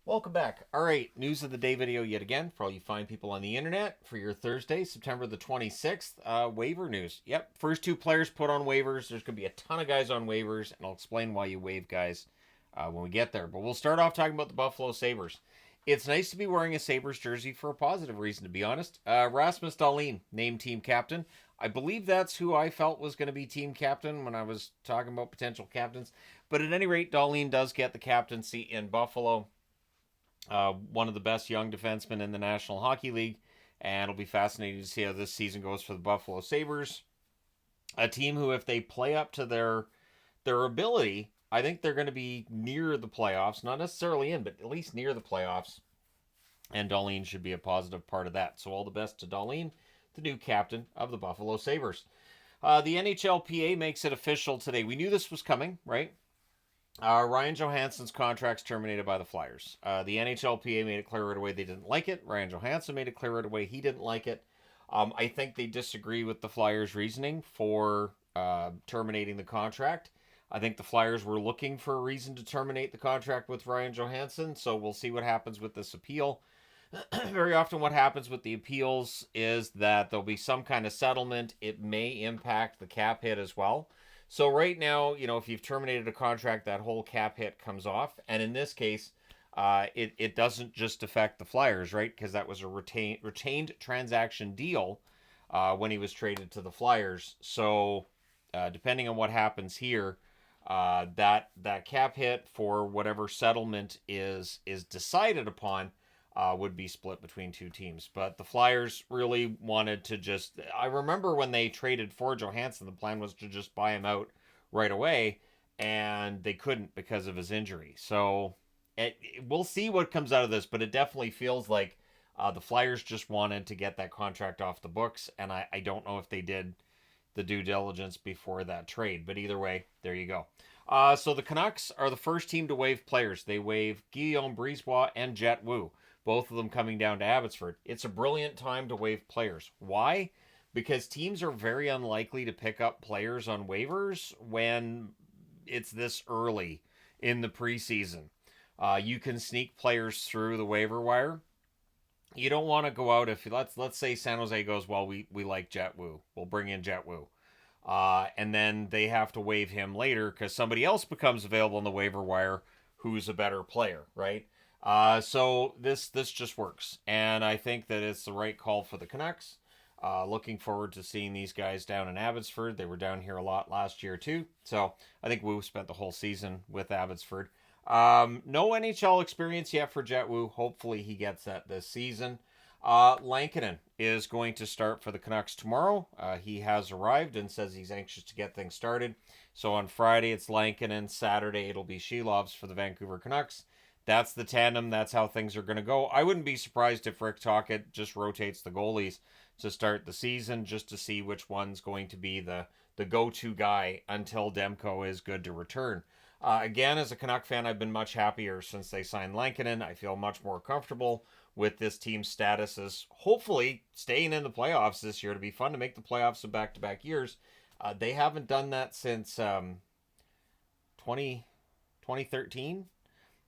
Welcome back. All right, news of the day video yet again for all you fine people on the internet for your Thursday, September the 26th. Waiver news. Yep, first two players put on waivers. There's going to be a ton of guys on waivers, and I'll explain why you waive guys when we get there. But we'll start off talking about the Buffalo Sabres. It's nice to be wearing a Sabres jersey for a positive reason, to be honest. Rasmus Dahlin named team captain. I believe that's who I felt was going to be team captain when I was talking about potential captains. But at any rate, Dahlin does get the captaincy in Buffalo. One of the best young defensemen in the National Hockey League, and it'll be fascinating to see how this season goes for the Buffalo Sabres. A team who, if they play up to their ability, I think they're going to be near the playoffs, not necessarily in, but at least near the playoffs. And Dahlin should be a positive part of that. So all the best to Dahlin, the new captain of the Buffalo Sabres. The NHLPA makes it official today. We knew this was coming, right? Ryan Johansen's contract's terminated by the Flyers. The NHLPA made it clear right away they didn't like it. Ryan Johansen made it clear right away he didn't like it. I think they disagree with the Flyers' reasoning for terminating the contract. I think the Flyers were looking for a reason to terminate the contract with Ryan Johansen, so we'll see what happens with this appeal. Very often what happens with the appeals is that there'll be some kind of settlement. It may impact the cap hit as well. So right now, if you've terminated a contract, that whole cap hit comes off. And in this case, it doesn't just affect the Flyers, right? Because that was a retained transaction deal when he was traded to the Flyers. So depending on what happens here, that cap hit for whatever settlement is decided upon would be split between two teams. But the Flyers really wanted to just... I remember when they traded for Johansen, the plan was to just buy him out right away, and they couldn't because of his injury. So we'll see what comes out of this, but it definitely feels like the Flyers just wanted to get that contract off the books, and I don't know if they did the due diligence before that trade. But either way, there you go. So the Canucks are the first team to waive players. They waive Guillaume Brisebois and Jet Wu, both of them coming down to Abbotsford. It's a brilliant time to waive players. Why? Because teams are very unlikely to pick up players on waivers when it's this early in the preseason. You can sneak players through the waiver wire. You don't want to go out if let's say San Jose goes, well, we like Jet Wu. We'll bring in Jet Wu. And then they have to waive him later because somebody else becomes available on the waiver wire who's a better player, right? So this just works, and I think that it's the right call for the Canucks. Looking forward to seeing these guys down in Abbotsford. They were down here a lot last year too, so I think Wu spent the whole season with Abbotsford. No NHL experience yet for Jet Wu. Hopefully he gets that this season. Lankinen is going to start for the Canucks tomorrow. He has arrived and says he's anxious to get things started. So on Friday it's Lankinen. Saturday it'll be Shelovs for the Vancouver Canucks. That's the tandem. That's how things are going to go. I wouldn't be surprised if Rick Tocchet just rotates the goalies to start the season just to see which one's going to be the go-to guy until Demko is good to return. Again, as a Canuck fan, I've been much happier since they signed Lankinen. I feel much more comfortable with this team's status as hopefully staying in the playoffs this year. To be fun to make the playoffs in back-to-back years. They haven't done that since 2013.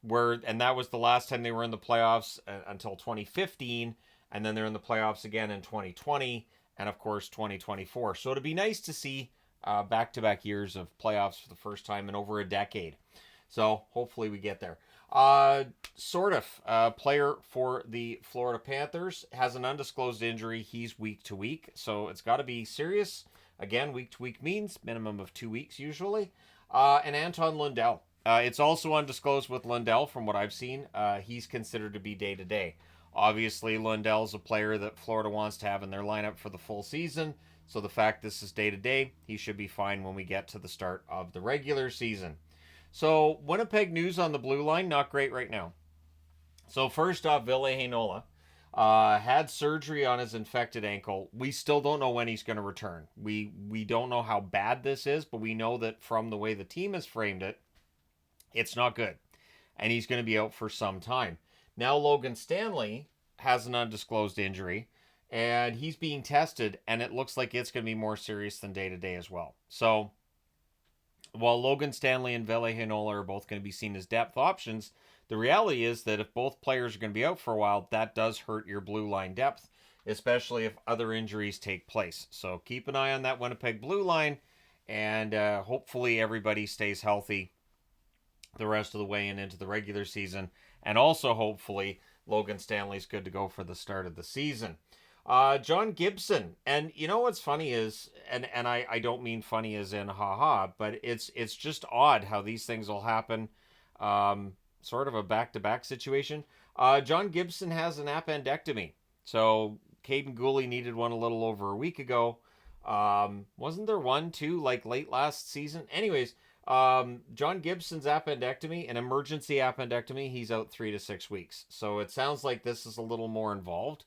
And that was the last time they were in the playoffs until 2015, and then they're in the playoffs again in 2020, and of course 2024. So it'd be nice to see back-to-back years of playoffs for the first time in over a decade. So hopefully we get there. Player for the Florida Panthers has an undisclosed injury. He's week to week, so it's got to be serious. Again, week to week means minimum of 2 weeks usually. And Anton Lundell. It's also undisclosed with Lundell from what I've seen. He's considered to be day-to-day. Obviously, Lundell's a player that Florida wants to have in their lineup for the full season. So the fact this is day-to-day, he should be fine when we get to the start of the regular season. So Winnipeg news on the blue line, not great right now. So first off, Ville Heinola had surgery on his infected ankle. We still don't know when he's going to return. We don't know how bad this is, but we know that from the way the team has framed it, it's not good. And he's going to be out for some time. Now Logan Stanley has an undisclosed injury, and he's being tested, and it looks like it's going to be more serious than day-to-day as well. So while Logan Stanley and Ville Heinola are both going to be seen as depth options, the reality is that if both players are going to be out for a while, that does hurt your blue line depth, especially if other injuries take place. So keep an eye on that Winnipeg blue line, and hopefully everybody stays healthy the rest of the way and into the regular season. And also, hopefully, Logan Stanley's good to go for the start of the season. John Gibson, and you know what's funny is, and I don't mean funny as in haha, but it's just odd how these things will happen. Sort of a back-to-back situation. John Gibson has an appendectomy, so Caden Gooley needed one a little over a week ago. Wasn't there one too, like late last season? Anyways, John Gibson's appendectomy, an emergency appendectomy, he's out 3 to 6 weeks. So it sounds like this is a little more involved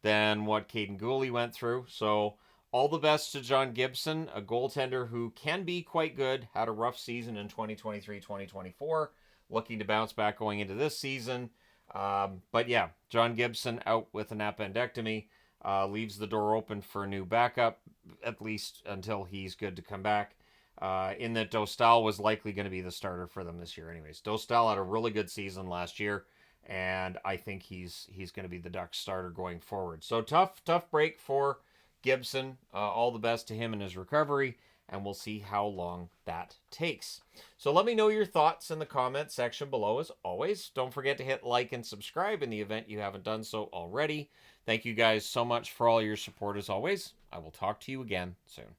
than what Caden Gooley went through. So all the best to John Gibson, a goaltender who can be quite good, had a rough season in 2023-2024, looking to bounce back going into this season. But yeah, John Gibson out with an appendectomy, leaves the door open for a new backup, at least until he's good to come back. In that Dostal was likely going to be the starter for them this year anyways. Dostal had a really good season last year, and I think he's going to be the Ducks starter going forward. So tough break for Gibson. All the best to him in his recovery, and we'll see how long that takes. So let me know your thoughts in the comments section below as always. Don't forget to hit like and subscribe in the event you haven't done so already. Thank you guys so much for all your support as always. I will talk to you again soon.